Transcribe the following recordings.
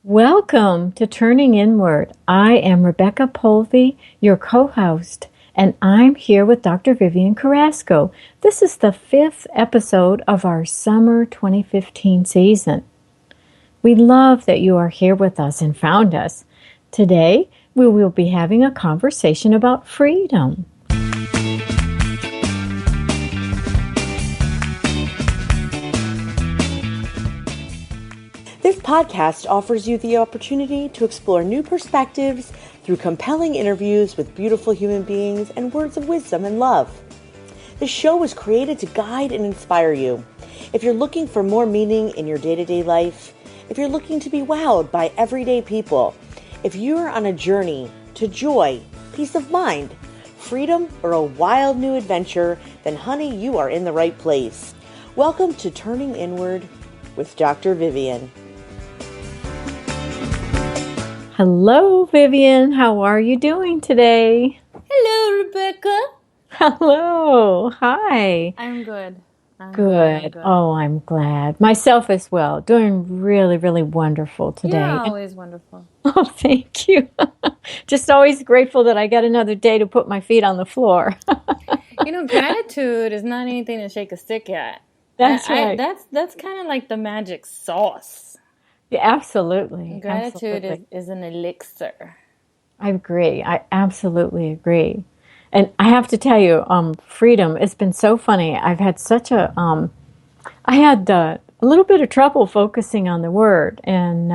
Welcome to Turning Inward. I am Rebecca Polvey, your co-host, and I'm here with Dr. Vivian Carrasco. This is the 5th episode of our summer 2015 season. We love that you are here with us and found us. Today, we will be having a conversation about freedom. This podcast offers you the opportunity to explore new perspectives through compelling interviews with beautiful human beings and words of wisdom and love. This show was created to guide and inspire you. If you're looking for more meaning in your day-to-day life, if you're looking to be wowed by everyday people, if you're on a journey to joy, peace of mind, freedom, or a wild new adventure, then honey, you are in the right place. Welcome to Turning Inward with Dr. Vivian. Hello, Vivian. How are you doing today? Hello, Rebecca. Hello. Hi. I'm good. Good. Oh, I'm glad. Myself as well. Doing really, really wonderful today. You're always wonderful. Oh, thank you. Just always grateful that I got another day to put my feet on the floor. Gratitude is not anything to shake a stick at. That's right. That's kind of like the magic sauce. Yeah, absolutely. Gratitude is an elixir. I agree. I absolutely agree. And I have to tell you, freedom, it's been so funny. I've had I had a little bit of trouble focusing on the word. And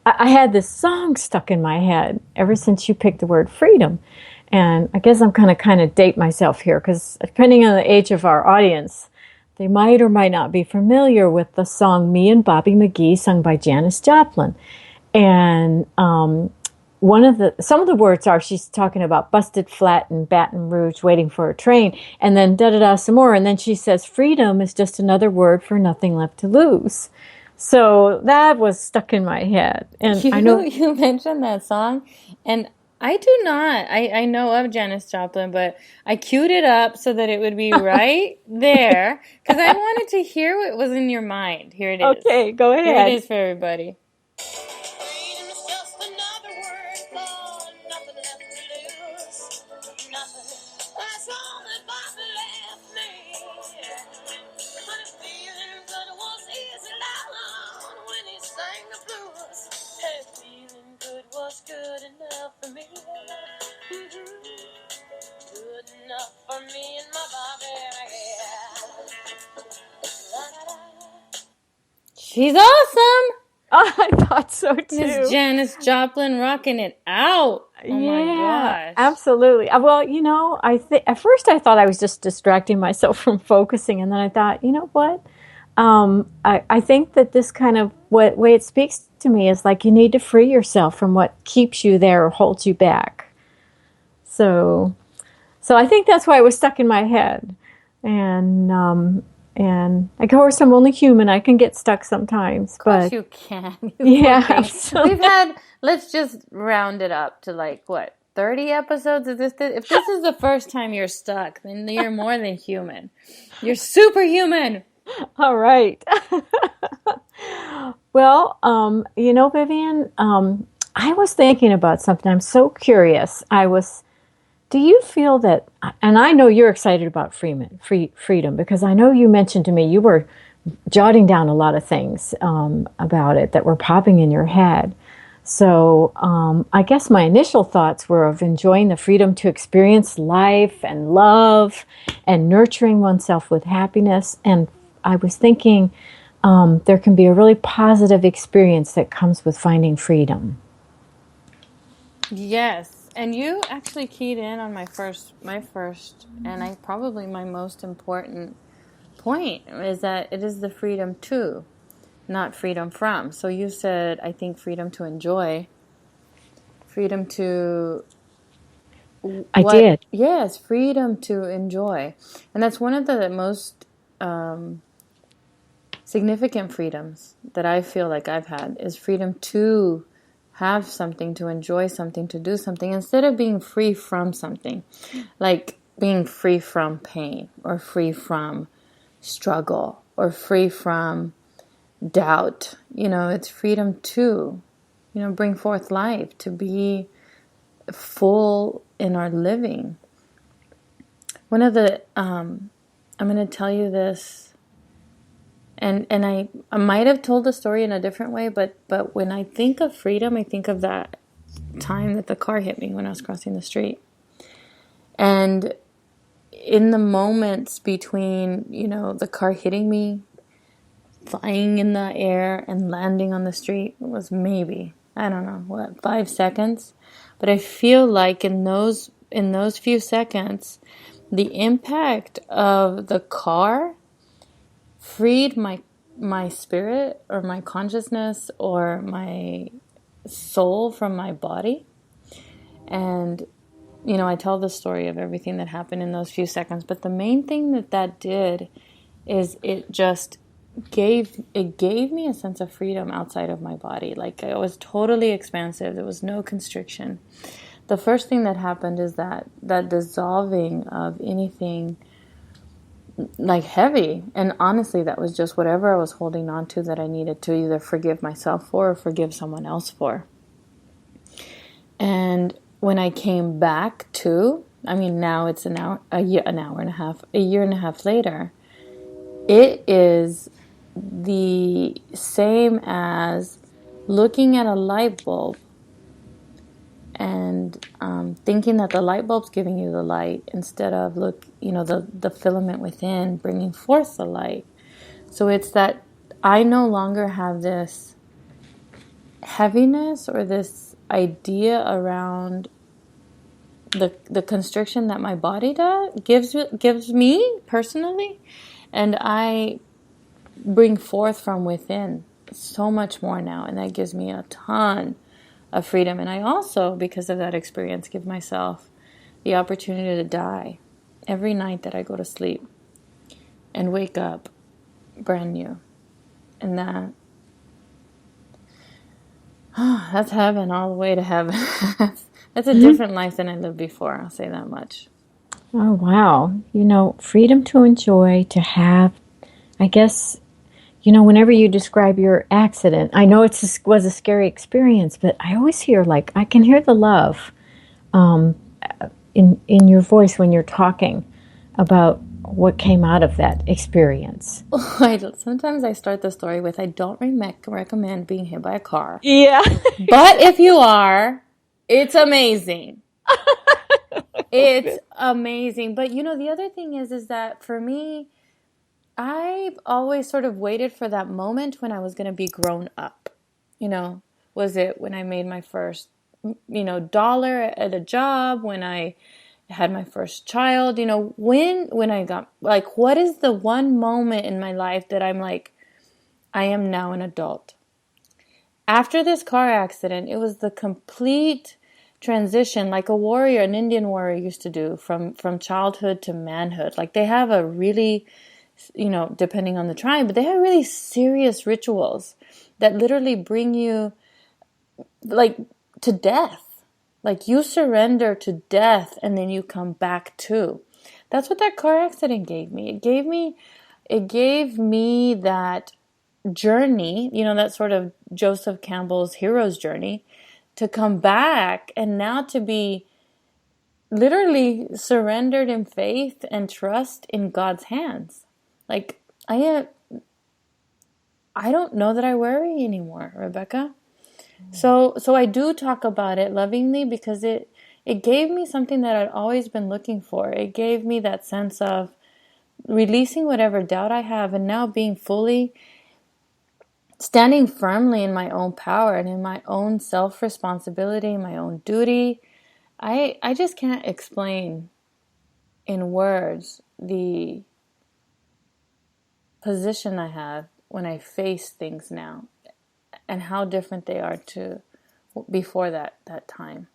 I had this song stuck in my head ever since you picked the word freedom. And I guess I'm going to kind of date myself here because depending on the age of our audience, they might or might not be familiar with the song Me and Bobby McGee, sung by Janis Jophlin. And some of the words are, she's talking about busted flat in Baton Rouge waiting for a train, and then da-da-da some more. And then she says, freedom is just another word for nothing left to lose. So that was stuck in my head. And I know you mentioned that song, and I do not. I know of Janis Joplin, but I queued it up so that it would be right there because I wanted to hear what was in your mind. Here it is. Okay, go ahead. Here it is for everybody. Freedom is just another word for nothing left to lose. Nothing. That's all that Bobby left me. But feeling good was easy down when he sang the blues. Hey, feeling good was good enough for me. Good enough for me and my Bobby. She's awesome. Oh, I thought so too. Miss Janis Joplin rocking it out. Oh my gosh. Absolutely. Well, at first I thought I was just distracting myself from focusing, and then I thought, you know what? I think that this kind of way it speaks to me is like you need to free yourself from what keeps you there or holds you back. So I think that's why it was stuck in my head. And of course, I'm only human. I can get stuck sometimes. Of course you can. Yeah, absolutely. Let's just round it up to 30 episodes? If this is the first time you're stuck, then you're more than human. You're superhuman. All right. Well, Vivian, I was thinking about something. I'm so curious. Do you feel that, and I know you're excited about freedom, because I know you mentioned to me you were jotting down a lot of things about it that were popping in your head. So I guess my initial thoughts were of enjoying the freedom to experience life and love and nurturing oneself with happiness. And I was thinking there can be a really positive experience that comes with finding freedom. Yes. And you actually keyed in on my first, and probably my most important point is that it is the freedom to, not freedom from. So you said, I think freedom to enjoy, freedom to... I did. Yes, freedom to enjoy. And that's one of the most significant freedoms that I feel like I've had is freedom to have something, to enjoy something, to do something, instead of being free from something, like being free from pain or free from struggle or free from doubt. It's freedom to bring forth life, to be full in our living. One of the, I'm going to tell you this, and I might have told the story in a different way, but when I think of freedom, I think of that time that the car hit me when I was crossing the street. And in the moments between, the car hitting me, flying in the air, and landing on the street, it was maybe, I don't know, 5 seconds. But I feel like in those few seconds, the impact of the car freed my spirit or my consciousness or my soul from my body. And I tell the story of everything that happened in those few seconds, but the main thing that did is it gave me a sense of freedom outside of my body. Like, it was totally expansive. There was no constriction. The first thing that happened is that dissolving of anything like heavy. And honestly, that was just whatever I was holding on to that I needed to either forgive myself for or forgive someone else for. And when I came back to, now it's a year and a half later, it is the same as looking at a light bulb and thinking that the light bulb's giving you the light instead of the filament within bringing forth the light. So it's that I no longer have this heaviness or this idea around the constriction that my body gives me personally, and I bring forth from within so much more now, and that gives me a ton of freedom. And I also, because of that experience, give myself the opportunity to die every night that I go to sleep and wake up brand new. And that's heaven, all the way to heaven. That's a different life than I lived before, I'll say that much. Oh, wow. Freedom to enjoy, to have, I guess, whenever you describe your accident, I know it was a scary experience, but I always hear, I can hear the love in your voice when you're talking about what came out of that experience. Sometimes I start the story with, I don't recommend being hit by a car. Yeah. But if you are, it's amazing. It's amazing. But, the other thing is that for me, I've always sort of waited for that moment when I was going to be grown up. Was it when I made my first, dollar at a job, when I had my first child, when I got, what is the one moment in my life that I'm like, I am now an adult? After this car accident, it was the complete transition, like a warrior, an Indian warrior used to do, from childhood to manhood. Like, they have a really, depending on the tribe, but they have really serious rituals that literally bring you, to death. Like, you surrender to death and then you come back to. That's what that car accident gave me. It gave me that journey, that sort of Joseph Campbell's hero's journey, to come back and now to be literally surrendered in faith and trust in God's hands. Like, I don't know that I worry anymore, Rebecca. So I do talk about it lovingly because it gave me something that I'd always been looking for. It gave me that sense of releasing whatever doubt I have and now being fully standing firmly in my own power and in my own self-responsibility, my own duty. I just can't explain in words the position I have when I face things now, and how different they are to before that time.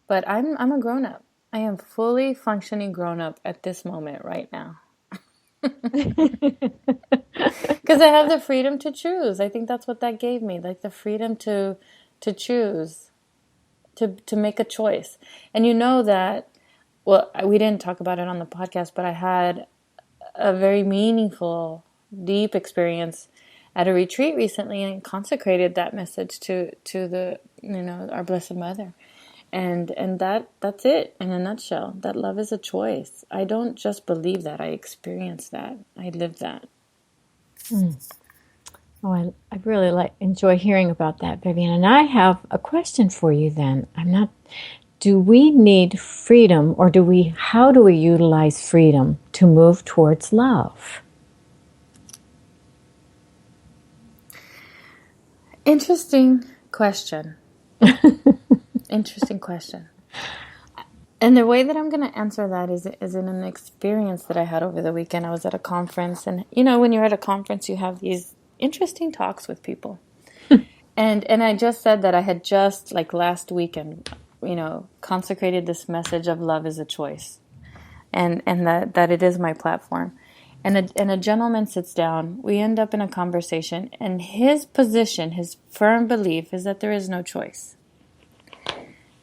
But I'm a grown-up. I am fully functioning grown-up at this moment right now. Because I have the freedom to choose. I think that's what that gave me, like the freedom to choose, to make a choice. And that, well, we didn't talk about it on the podcast, but I had a very meaningful, deep experience at a retreat recently and consecrated that message to the, our Blessed Mother. And that's it in a nutshell. That love is a choice. I don't just believe that. I experience that. I live that. Oh, I really enjoy hearing about that, Vivian. And I have a question for you then. Do we need freedom, or how do we utilize freedom to move towards love? Interesting question. Interesting question. And the way that I'm going to answer that is in an experience that I had over the weekend. I was at a conference, and when you're at a conference, you have these interesting talks with people. and I just said that I had just, like last weekend, consecrated this message of love is a choice, and that it is my platform. And a gentleman sits down. We end up in a conversation, and his position, his firm belief, is that there is no choice.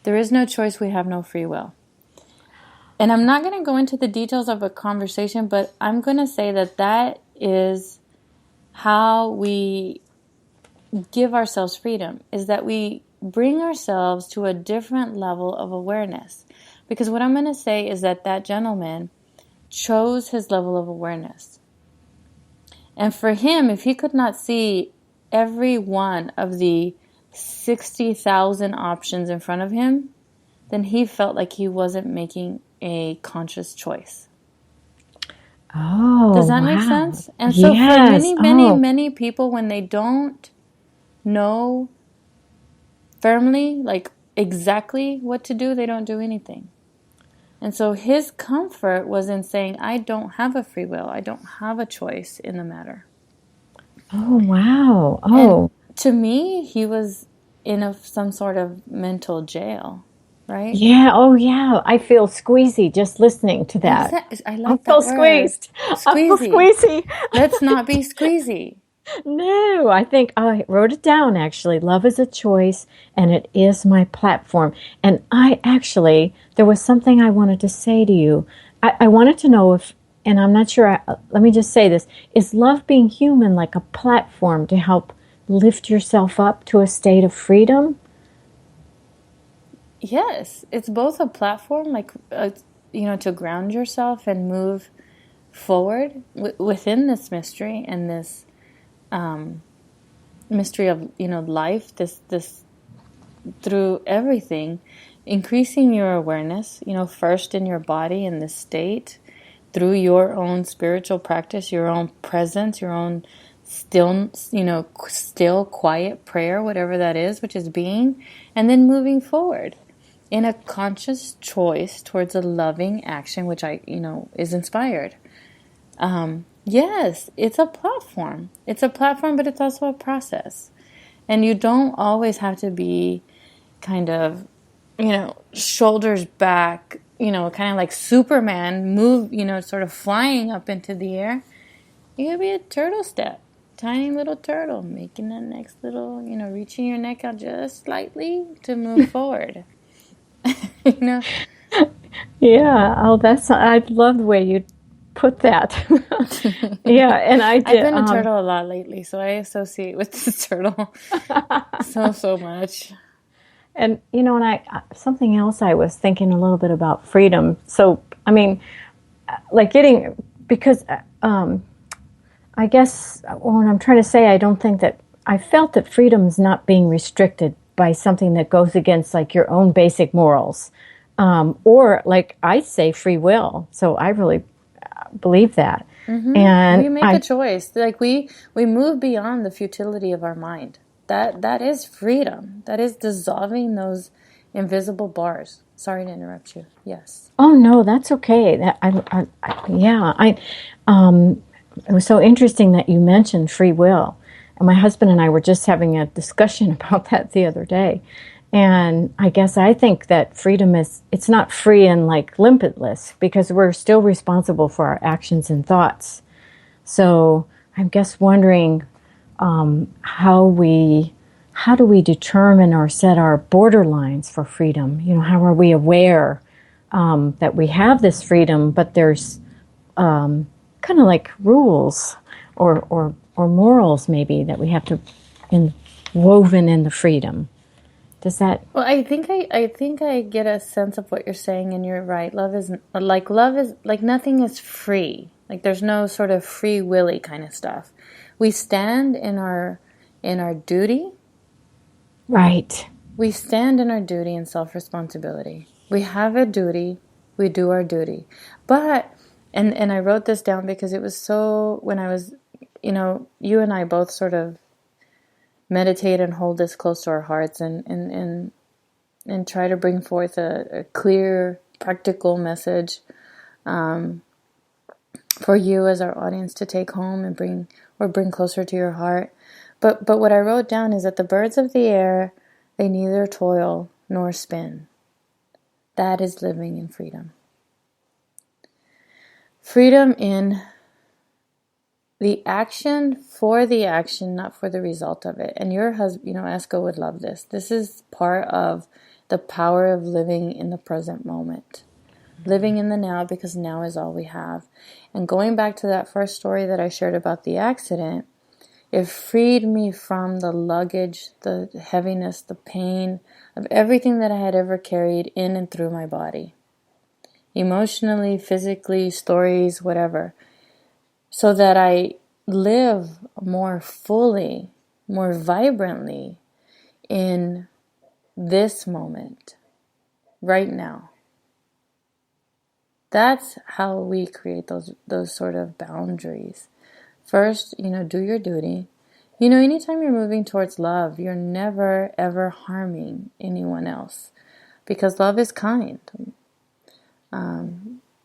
There is no choice. We have no free will. And I'm not going to go into the details of a conversation, but I'm going to say that is how we give ourselves freedom, is that we bring ourselves to a different level of awareness. Because what I'm going to say is that gentleman chose his level of awareness. And for him, if he could not see every one of the 60,000 options in front of him, then he felt like he wasn't making a conscious choice. Oh, does that make sense? And so yes. for many people, when they don't know firmly, like exactly what to do, they don't do anything. And so his comfort was in saying, I don't have a free will. I don't have a choice in the matter. Oh, wow. Oh. And to me, he was in some sort of mental jail, right? Yeah. Oh, yeah. I feel squeezy just listening to that. I like that word. Squeezed. Squeezy. I feel squeezy. Let's not be squeezy. No, I think I wrote it down, actually. Love is a choice, and it is my platform. And there was something I wanted to say to you. I wanted to know and I'm not sure, let me just say this, is Love.Being.Human like a platform to help lift yourself up to a state of freedom? Yes, it's both a platform, like, to ground yourself and move forward within this mystery and this mystery of life, this through everything, increasing your awareness, first in your body, in this state, through your own spiritual practice, your own presence, your own still quiet prayer, whatever that is, which is being, and then moving forward in a conscious choice towards a loving action, which is inspired. Yes, it's a platform. It's a platform, but it's also a process. And you don't always have to be kind of, shoulders back, kind of like Superman, move, sort of flying up into the air. You could be a turtle step, tiny little turtle, making that next little, reaching your neck out just slightly to move forward. Yeah. Oh, I love the way you put that. Yeah, and I did. I've been a turtle a lot lately, so I associate with the turtle so much. And and something else I was thinking a little bit about freedom. So I mean, like because I guess what I'm trying to say, I don't think that I felt that freedom is not being restricted by something that goes against like your own basic morals, or like I say, free will. So I really believe that. Mm-hmm. And we make a choice. Like we move beyond the futility of our mind. That is freedom. That is dissolving those invisible bars. Sorry to interrupt you. Yes. Oh no, that's okay. It was so interesting that you mentioned free will. And my husband and I were just having a discussion about that the other day. And I guess I think that freedom it's not free and like limitless, because we're still responsible for our actions and thoughts. So I'm just wondering how do we determine or set our borderlines for freedom? How are we aware that we have this freedom, but there's kind of like rules or or morals maybe that we have to woven in the freedom. Does that? Well, I think I get a sense of what you're saying, and you're right. Love is like nothing is free. Like there's no sort of free willy kind of stuff. We stand in our duty. Right. We stand in our duty and self-responsibility. We have a duty. We do our duty. But, and I wrote this down because it was so, when I was, you and I both sort of meditate and hold this close to our hearts and try to bring forth a clear, practical message for you as our audience to take home and bring closer to your heart. But what I wrote down is that the birds of the air, they neither toil nor spin. That is living in freedom. Freedom in the action, for the action, not for the result of it. And your husband, Esco would love this. This is part of the power of living in the present moment. Living in the now, because now is all we have. And going back to that first story that I shared about the accident, it freed me from the luggage, the heaviness, the pain of everything that I had ever carried in and through my body. Emotionally, physically, stories, whatever. So that I live more fully, more vibrantly in this moment, right now. That's how we create those sort of boundaries. First, do your duty. Anytime you're moving towards love, you're never, ever harming anyone else. Because love is kind.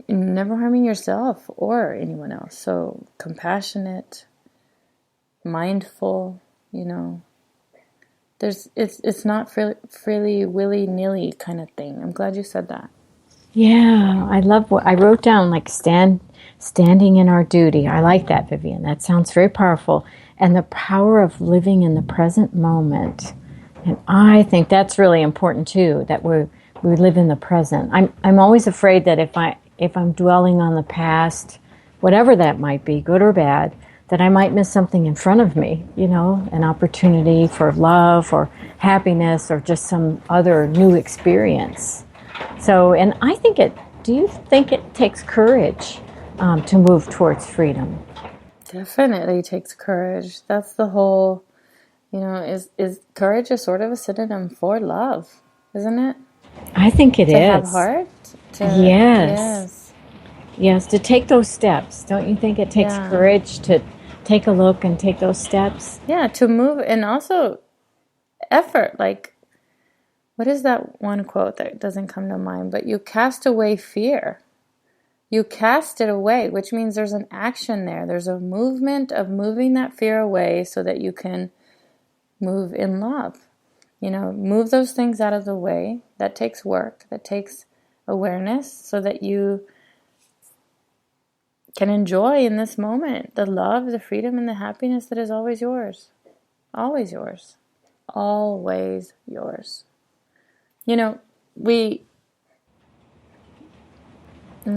Never harming yourself or anyone else. So compassionate, mindful, it's not freely willy-nilly kind of thing. I'm glad you said that. Yeah, I love what I wrote down, like standing in our duty. I like that, Vivian. That sounds very powerful. And the power of living in the present moment. And I think that's really important too, that we live in the present. I'm always afraid that if I'm dwelling on the past, whatever that might be, good or bad, that I might miss something in front of me, an opportunity for love or happiness or just some other new experience. So, and I think do you think it takes courage to move towards freedom? Definitely takes courage. That's the whole, is courage is sort of a synonym for love, isn't it? I think it is. To have heart? Yes, to take those steps. Don't you think it takes courage to take a look and take those steps? Yeah, to move, and also effort. Like, what is that one quote that doesn't come to mind? But you cast away fear. You cast it away, which means there's an action there. There's a movement of moving that fear away so that you can move in love. Move those things out of the way. That takes work. That takes awareness so that you can enjoy in this moment the love, the freedom, and the happiness that is always yours. Always yours. Always yours. And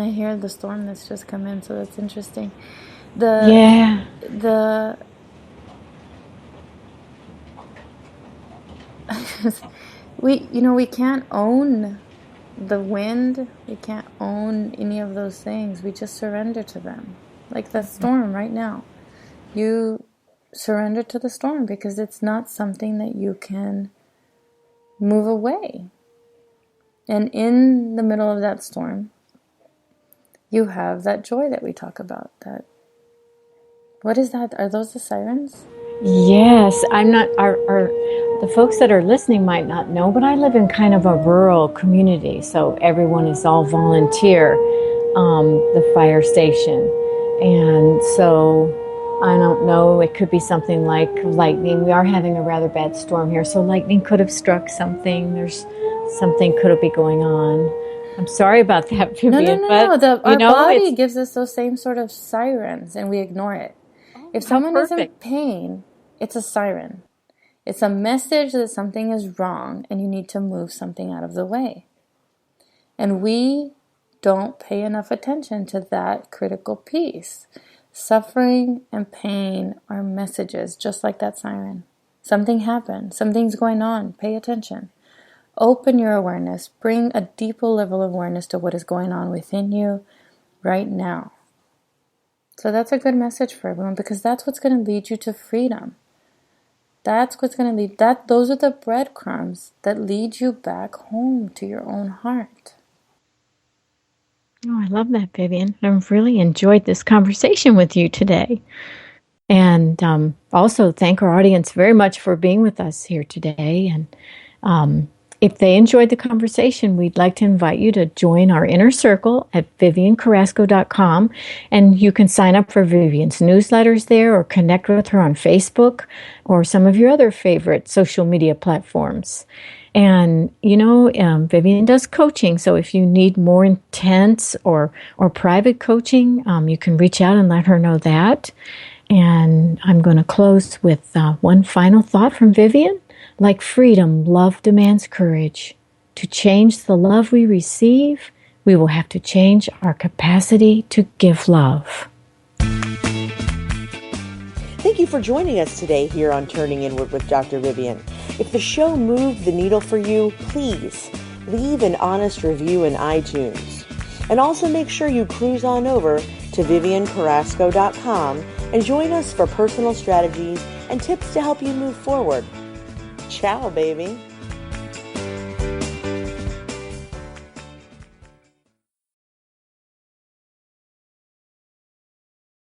I hear the storm that's just come in, so that's interesting. We can't own the wind. We can't own any of those things. We just surrender to them. Like the storm right now. You surrender to the storm because it's not something that you can move away. And in the middle of that storm, you have that joy that we talk about. What is that? Are those the sirens? Yes, I'm not. The folks that are listening might not know, but I live in kind of a rural community, so everyone is all volunteer. The fire station, and so I don't know. It could be something like lightning. We are having a rather bad storm here, so lightning could have struck something. There's something could be going on. I'm sorry about that, Vivian. No. Our body gives us those same sort of sirens, and we ignore it. If someone is in pain, it's a siren. It's a message that something is wrong, and you need to move something out of the way. And we don't pay enough attention to that critical piece. Suffering and pain are messages, just like that siren. Something happened. Something's going on. Pay attention. Open your awareness. Bring a deeper level of awareness to what is going on within you right now. So that's a good message for everyone, because that's what's going to lead you to freedom. That's what's going to lead. Those are the breadcrumbs that lead you back home to your own heart. Oh, I love that, Vivian. I've really enjoyed this conversation with you today. And also thank our audience very much for being with us here today. And if they enjoyed the conversation, we'd like to invite you to join our inner circle at viviancarrasco.com. And you can sign up for Vivian's newsletters there, or connect with her on Facebook or some of your other favorite social media platforms. And, Vivian does coaching. So if you need more intense or private coaching, you can reach out and let her know that. And I'm going to close with one final thought from Vivian. Like freedom, love demands courage. To change the love we receive, we will have to change our capacity to give love. Thank you for joining us today here on Turning Inward with Dr. Vivian. If the show moved the needle for you, please leave an honest review in iTunes. And also make sure you cruise on over to viviancarrasco.com and join us for personal strategies and tips to help you move forward. Ciao, baby.